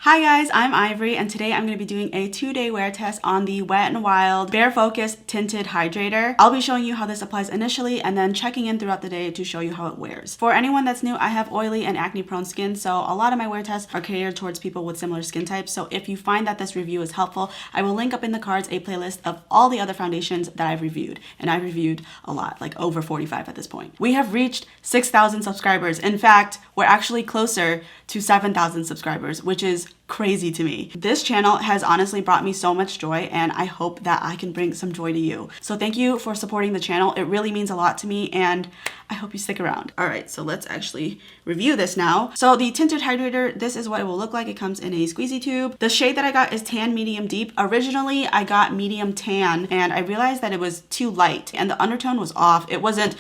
Hi guys, I'm Ivory and today I'm going to be doing a 2-day wear test on the Wet n Wild Barefocus Tinted Hydrator. I'll be showing you how this applies initially and then checking in throughout the day to show you how it wears. For anyone that's new, I have oily and acne prone skin, so a lot of my wear tests are catered towards people with similar skin types. So if you find that this review is helpful, I will link up in the cards a playlist of all the other foundations that I've reviewed. And I've reviewed a lot, like over 45 at this point. We have reached 6,000 subscribers. In fact, we're actually closer to 7,000 subscribers, which is crazy to me. This channel has honestly brought me so much joy and I hope that I can bring some joy to you. So thank you for supporting the channel. It really means a lot to me and I hope you stick around. All right, so let's actually review this now. So the Tinted Hydrator, this is what it will look like. It comes in a squeezy tube. The shade that I got is tan medium deep. Originally, I got medium tan and I realized that it was too light and the undertone was off. It wasn't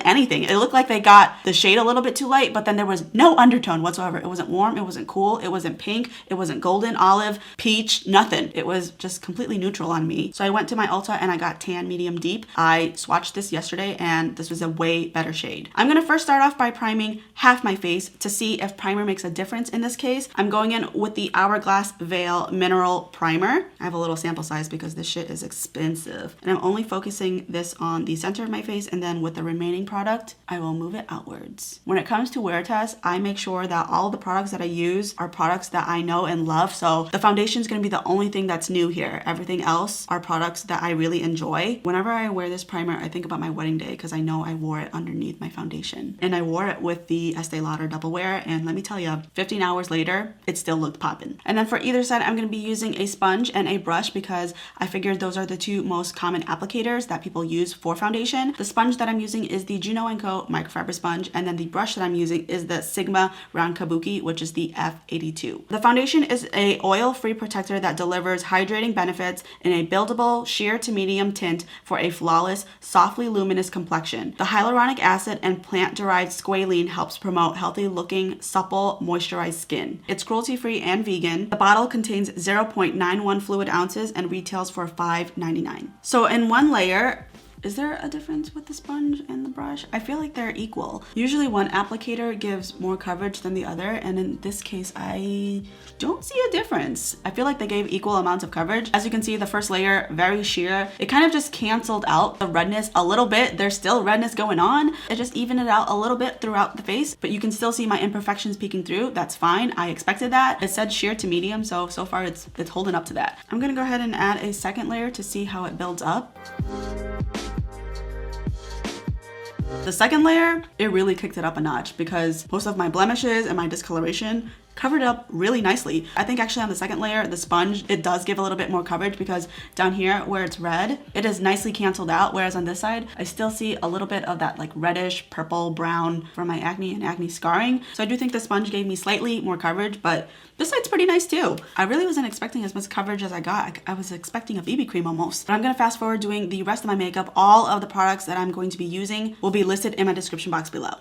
anything. It looked like they got the shade a little bit too light, but then there was no undertone whatsoever. It wasn't warm, it wasn't cool, it wasn't pink, it wasn't golden, olive, peach, nothing. It was just completely neutral on me. So I went to my Ulta and I got tan medium deep. I swatched this yesterday and this was a way better shade. I'm gonna first start off by priming half my face to see if primer makes a difference in this case. I'm going in with the Hourglass Veil Mineral Primer. I have a little sample size because this shit is expensive. And I'm only focusing this on the center of my face, and then with the remaining product, I will move it outwards. When it comes to wear tests, I make sure that all the products that I use are products that I know and love. So the foundation is gonna be the only thing that's new here. Everything else are products that I really enjoy. Whenever I wear this primer, I think about my wedding day because I know I wore it underneath my foundation. And I wore it with the Estee Lauder Double Wear, and let me tell you, 15 hours later, it still looked poppin'. And then for either side, I'm gonna be using a sponge and a brush because I figured those are the two most common applicators that people use for foundation. The sponge that I'm using is the Juno & Co. microfiber sponge, and then the brush that I'm using is the Sigma Round Kabuki, which is the F82. The foundation is a oil-free protector that delivers hydrating benefits in a buildable sheer to medium tint for a flawless, softly luminous complexion. The hyaluronic acid and plant-derived squalene helps promote healthy-looking, supple, moisturized skin. It's cruelty-free and vegan. The bottle contains 0.91 fluid ounces and retails for $5.99. So in one layer, is there a difference with the sponge and the brush? I feel like they're equal. Usually one applicator gives more coverage than the other, and in this case, I don't see a difference. I feel like they gave equal amounts of coverage. As you can see, the first layer, very sheer. It kind of just canceled out the redness a little bit. There's still redness going on. It just evened it out a little bit throughout the face, but you can still see my imperfections peeking through. That's fine. I expected that. It said sheer to medium, so far it's holding up to that. I'm gonna go ahead and add a second layer to see how it builds up. The second layer, it really kicked it up a notch because most of my blemishes and my discoloration covered up really nicely. I think actually on the second layer, the sponge, it does give a little bit more coverage because down here where it's red, it is nicely canceled out. Whereas on this side, I still see a little bit of that like reddish, purple, brown from my acne and acne scarring. So I do think the sponge gave me slightly more coverage, but this side's pretty nice too. I really wasn't expecting as much coverage as I got. I was expecting a BB cream almost. But I'm gonna fast forward doing the rest of my makeup. All of the products that I'm going to be using will be listed in my description box below.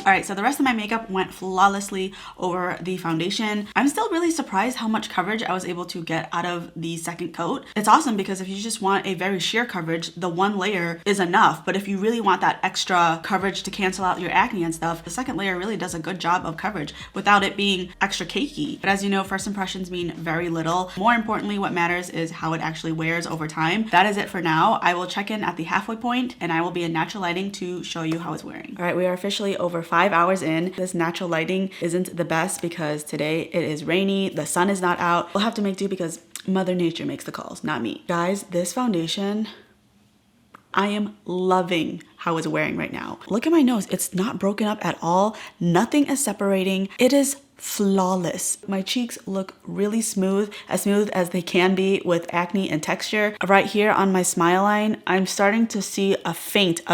All right, so the rest of my makeup went flawlessly over the foundation. I'm still really surprised how much coverage I was able to get out of the second coat. It's awesome because if you just want a very sheer coverage, the one layer is enough. But if you really want that extra coverage to cancel out your acne and stuff, the second layer really does a good job of coverage without it being extra cakey. But as you know, first impressions mean very little. More importantly, what matters is how it actually wears over time. That is it for now. I will check in at the halfway point and I will be in natural lighting to show you how it's wearing. All right, we are officially over 5 hours in. This natural lighting isn't the best because today it is rainy, the sun is not out. We'll have to make do because Mother Nature makes the calls, not me. Guys, this foundation, I am loving how it's wearing right now. Look at my nose. It's not broken up at all. Nothing is separating. It is flawless. My cheeks look really smooth as they can be with acne and texture. Right here on my smile line, I'm starting to see a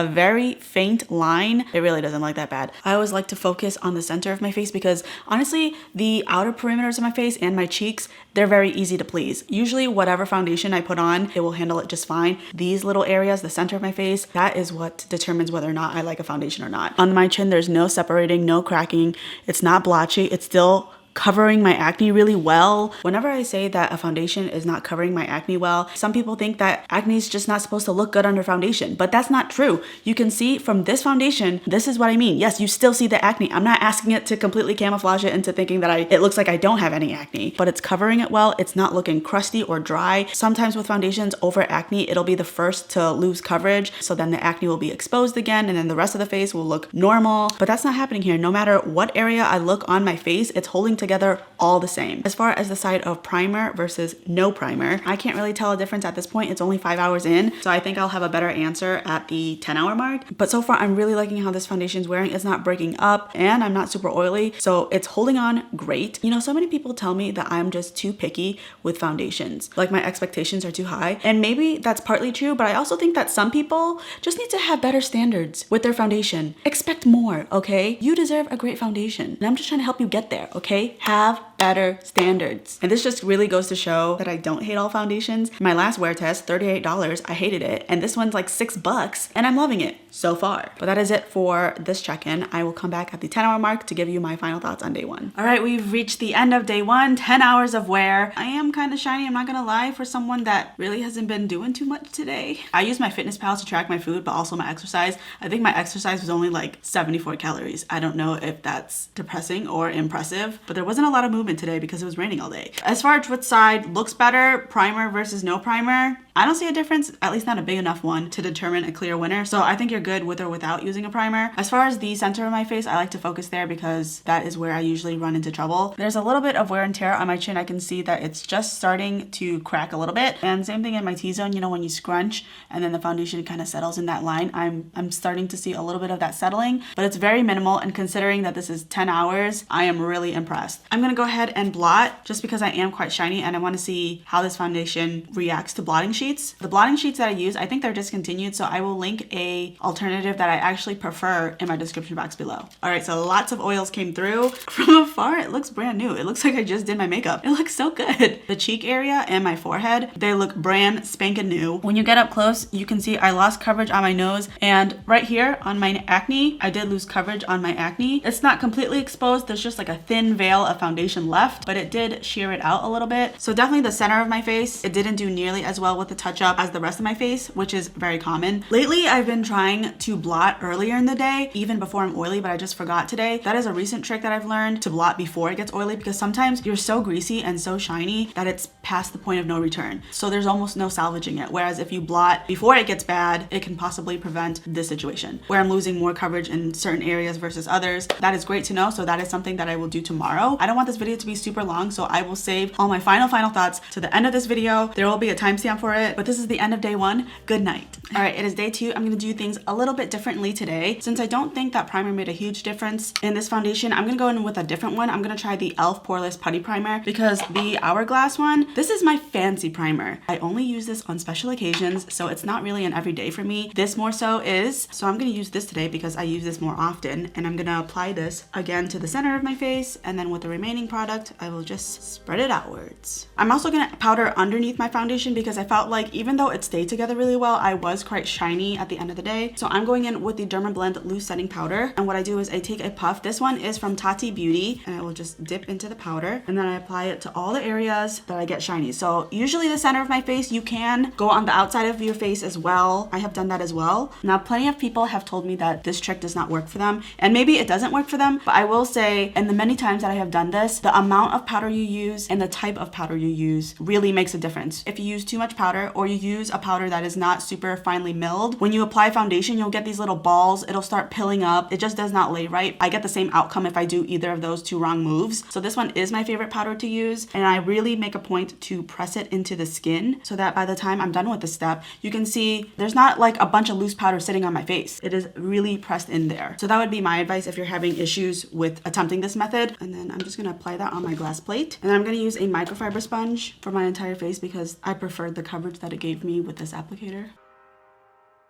very faint line. It really doesn't look that bad. I always like to focus on the center of my face because honestly, the outer perimeters of my face and my cheeks, they're very easy to please. Usually whatever foundation I put on, it will handle it just fine. These little areas, the center of my face, that is what determines whether or not I like a foundation or not. On my chin, there's no separating, no cracking. It's not blotchy. It's still covering my acne really well. Whenever I say that a foundation is not covering my acne well, some people think that acne is just not supposed to look good under foundation, but that's not true. You can see from this foundation, this is what I mean. Yes, you still see the acne. I'm not asking it to completely camouflage it into thinking that it looks like I don't have any acne, but it's covering it well. It's not looking crusty or dry. Sometimes with foundations over acne, it'll be the first to lose coverage. So then the acne will be exposed again and then the rest of the face will look normal, but that's not happening here. No matter what area I look on my face, it's holding together all the same. As far as the side of primer versus no primer, I can't really tell a difference at this point. It's only 5 hours in, so I think I'll have a better answer at the 10-hour mark. But so far, I'm really liking how this foundation is wearing. It's not breaking up and I'm not super oily, so it's holding on great. You know, so many people tell me that I'm just too picky with foundations. Like my expectations are too high, and maybe that's partly true, but I also think that some people just need to have better standards with their foundation. Expect more, okay? You deserve a great foundation, and I'm just trying to help you get there, okay? Have better standards. And this just really goes to show that I don't hate all foundations. My last wear test, $38, I hated it. And this one's like $6 and I'm loving it so far. But that is it for this check-in. I will come back at the 10-hour mark to give you my final thoughts on day one. All right, we've reached the end of day one, 10 hours of wear. I am kind of shiny, I'm not gonna lie, for someone that really hasn't been doing too much today. I use my FitnessPal to track my food, but also my exercise. I think my exercise was only like 74 calories. I don't know if that's depressing or impressive, but there wasn't a lot of movement today because it was raining all day. As far as which side looks better, primer versus no primer, I don't see a difference, at least not a big enough one to determine a clear winner. So I think you're good with or without using a primer. As far as the center of my face, I like to focus there because that is where I usually run into trouble. There's a little bit of wear and tear on my chin. I can see that it's just starting to crack a little bit. And same thing in my T-zone, you know, when you scrunch and then the foundation kind of settles in that line, I'm starting to see a little bit of that settling, but it's very minimal. And considering that this is 10 hours, I am really impressed. I'm gonna go ahead and blot just because I am quite shiny and I want to see how this foundation reacts to blotting sheets. The blotting sheets that I use, I think they're discontinued, so I will link a alternative that I actually prefer in my description box below. All right, so lots of oils came through. From afar, it looks brand new. It looks like I just did my makeup. It looks so good. The cheek area and my forehead, they look brand spanking new. When you get up close, you can see I lost coverage on my nose, and right here on my acne, I did lose coverage on my acne. It's not completely exposed. There's just like a thin veil of foundation left, but it did shear it out a little bit. So definitely the center of my face, it didn't do nearly as well with the touch up as the rest of my face, which is very common. Lately, I've been trying to blot earlier in the day, even before I'm oily, but I just forgot today. That is a recent trick that I've learned, to blot before it gets oily, because sometimes you're so greasy and so shiny that it's past the point of no return. So there's almost no salvaging it. Whereas if you blot before it gets bad, it can possibly prevent this situation where I'm losing more coverage in certain areas versus others. That is great to know. So that is something that I will do tomorrow. I don't want this video to be super long, so I will save all my final thoughts to the end of this video. There will be a timestamp for it, but this is the end of day one. Good night. All right, it is day two. I'm gonna do things a little bit differently today. Since I don't think that primer made a huge difference in this foundation, I'm gonna go in with a different one. I'm gonna try the e.l.f. Poreless Putty Primer because the Hourglass one, this is my fancy primer. I only use this on special occasions, so it's not really an everyday for me. This more so is. So I'm gonna use this today because I use this more often, and I'm gonna apply this again to the center of my face, and then with the remaining product, I will just spread it outwards. I'm also gonna powder underneath my foundation because I felt like even though it stayed together really well, I was quite shiny at the end of the day. So I'm going in with the Dermablend Loose Setting Powder, and what I do is I take a puff. This one is from Tati Beauty, and I will just dip into the powder, and then I apply it to all the areas that I get shiny. So usually the center of my face, you can go on the outside of your face as well. I have done that as well. Now, plenty of people have told me that this trick does not work for them, and maybe it doesn't work for them, but I will say, in the many times that I have done this, the amount of powder you use and the type of powder you use really makes a difference. If you use too much powder powder or you use a powder that is not super finely milled, when you apply foundation, you'll get these little balls. It'll start pilling up. It just does not lay right. I get the same outcome if I do either of those two wrong moves. So this one is my favorite powder to use, and I really make a point to press it into the skin so that by the time I'm done with this step, you can see there's not like a bunch of loose powder sitting on my face. It is really pressed in there. So that would be my advice if you're having issues with attempting this method. And then I'm just gonna apply that on my glass plate. And then I'm gonna use a microfiber sponge for my entire face because I preferred the coverage that it gave me with this applicator.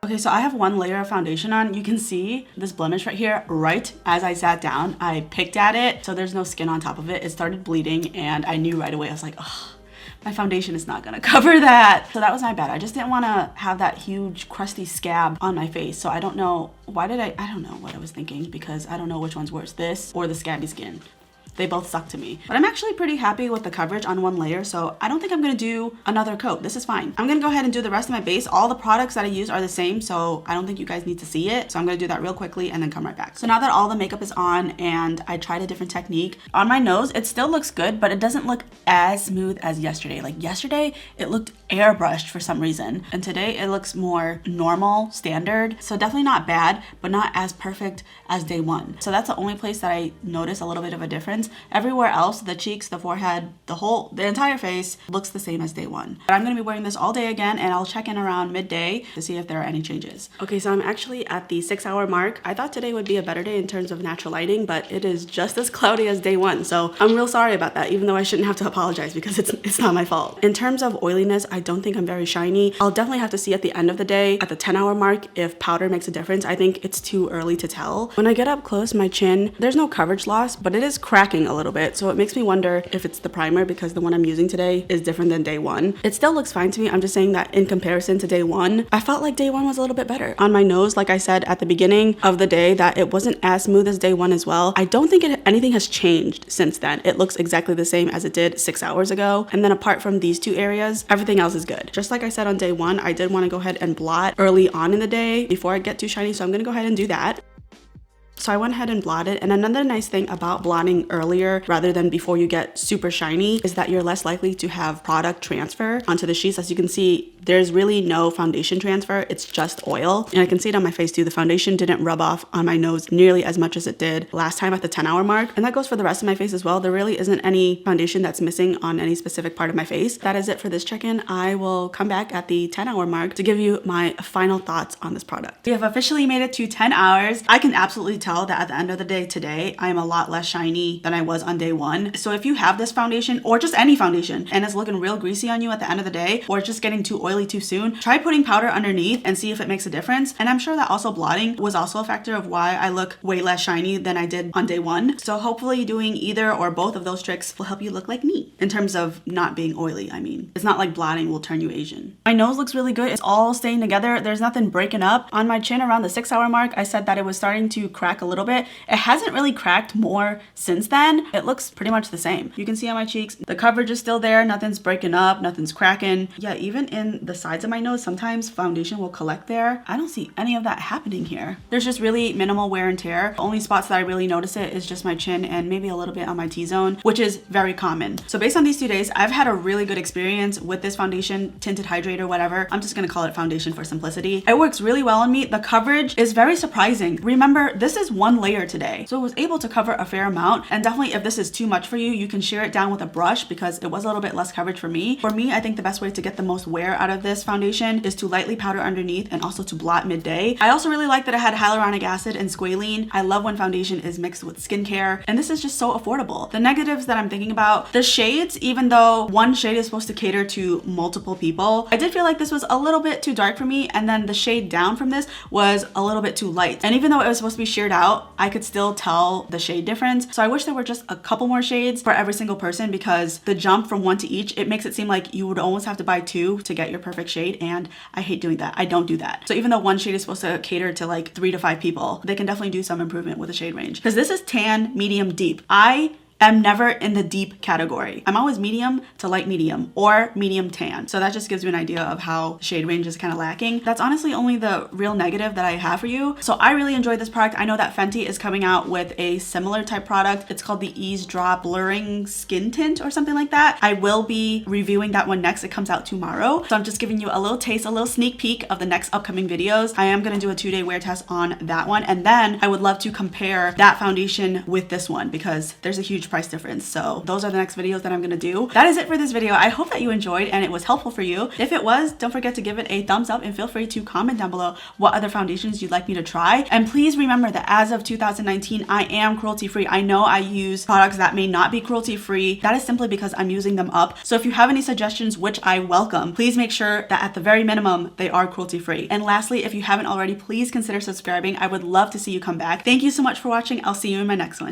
Okay, so I have one layer of foundation on. You can see this blemish right here. Right as I sat down, I picked at it, so there's no skin on top of it. It started bleeding, and I knew right away. I was like, oh, my foundation is not gonna cover that. So that was my bad. I just didn't wanna have that huge crusty scab on my face. So I don't know, I don't know what I was thinking because I don't know which one's worse, this or the scabby skin. They both suck to me. But I'm actually pretty happy with the coverage on one layer, so I don't think I'm gonna do another coat. This is fine. I'm gonna go ahead and do the rest of my base. All the products that I use are the same, so I don't think you guys need to see it. So I'm gonna do that real quickly and then come right back. So now that all the makeup is on and I tried a different technique, on my nose, it still looks good, but it doesn't look as smooth as yesterday. Like yesterday, it looked airbrushed for some reason. And today it looks more normal, standard. So definitely not bad, but not as perfect as day one. So that's the only place that I notice a little bit of a difference. Everywhere else, the cheeks, the forehead, the entire face looks the same as day one. But I'm gonna be wearing this all day again, and I'll check in around midday to see if there are any changes. Okay, so I'm actually at the 6-hour mark. I thought today would be a better day in terms of natural lighting, but it is just as cloudy as day one. So I'm real sorry about that, even though I shouldn't have to apologize because it's not my fault. In terms of oiliness, I don't think I'm very shiny. I'll definitely have to see at the end of the day, at the 10-hour mark, if powder makes a difference. I think it's too early to tell. When I get up close, my chin, there's no coverage loss, but it is cracking a little bit. So it makes me wonder if it's the primer because the one I'm using today is different than day one. It still looks fine to me. I'm just saying that in comparison to day one, I felt like day one was a little bit better. On my nose, like I said at the beginning of the day, that it wasn't as smooth as day one as well. I don't think anything has changed since then. It looks exactly the same as it did 6 hours ago. And then apart from these two areas, everything else is good. Just like I said on day one, I did want to go ahead and blot early on in the day before I get too shiny. So I'm going to go ahead and do that. So I went ahead and blotted. And another nice thing about blotting earlier rather than before you get super shiny is that you're less likely to have product transfer onto the sheets. As you can see, there's really no foundation transfer. It's just oil. And I can see it on my face too. The foundation didn't rub off on my nose nearly as much as it did last time at the 10-hour mark. And that goes for the rest of my face as well. There really isn't any foundation that's missing on any specific part of my face. That is it for this check-in. I will come back at the 10-hour mark to give you my final thoughts on this product. We have officially made it to 10 hours. I can absolutely tell that at the end of the day today, I am a lot less shiny than I was on day one. So if you have this foundation or just any foundation and it's looking real greasy on you at the end of the day, or it's just getting too oily too soon, try putting powder underneath and see if it makes a difference. And I'm sure that also blotting was also a factor of why I look way less shiny than I did on day one. So hopefully doing either or both of those tricks will help you look like me in terms of not being oily. I mean, it's not like blotting will turn you Asian. My nose looks really good. It's all staying together. There's nothing breaking up. On my chin around the 6-hour mark, I said that it was starting to crack a little bit. It hasn't really cracked more since then. It looks pretty much the same. You can see on my cheeks, the coverage is still there. Nothing's breaking up, nothing's cracking. Yeah, even in the sides of my nose, sometimes foundation will collect there. I don't see any of that happening here. There's just really minimal wear and tear. The only spots that I really notice it is just my chin and maybe a little bit on my T-zone, which is very common. So based on these 2 days, I've had a really good experience with this foundation, Tinted Hydrator, whatever. I'm just gonna call it foundation for simplicity. It works really well on me. The coverage is very surprising. Remember, this is one layer today. So it was able to cover a fair amount. And definitely if this is too much for you, you can shear it down with a brush because it was a little bit less coverage for me. For me, I think the best way to get the most wear out of this foundation is to lightly powder underneath and also to blot midday. I also really like that it had hyaluronic acid and squalene. I love when foundation is mixed with skincare, and this is just so affordable. The negatives that I'm thinking about, the shades, even though one shade is supposed to cater to multiple people, I did feel like this was a little bit too dark for me, and then the shade down from this was a little bit too light. And even though it was supposed to be sheared out, I could still tell the shade difference. So I wish there were just a couple more shades for every single person, because the jump from one to each, it makes it seem like you would almost have to buy two to get your perfect shade, and I hate doing that. I don't do that. So even though one shade is supposed to cater to like 3 to 5 people, they can definitely do some improvement with the shade range, because this is tan, medium, deep. I am never in the deep category. I'm always medium to light medium or medium tan. So that just gives you an idea of how the shade range is kind of lacking. That's honestly only the real negative that I have for you. So I really enjoyed this product. I know that Fenty is coming out with a similar type product. It's called the Ease Drop Blurring Skin Tint or something like that. I will be reviewing that one next. It comes out tomorrow. So I'm just giving you a little taste, a little sneak peek of the next upcoming videos. I am going to do a 2-day wear test on that one. And then I would love to compare that foundation with this one because there's a huge price difference. So those are the next videos that I'm going to do. That is it for this video. I hope that you enjoyed and it was helpful for you. If it was, don't forget to give it a thumbs up and feel free to comment down below what other foundations you'd like me to try. And please remember that as of 2019, I am cruelty free. I know I use products that may not be cruelty free. That is simply because I'm using them up. So if you have any suggestions, which I welcome, please make sure that at the very minimum, they are cruelty free. And lastly, if you haven't already, please consider subscribing. I would love to see you come back. Thank you so much for watching. I'll see you in my next one.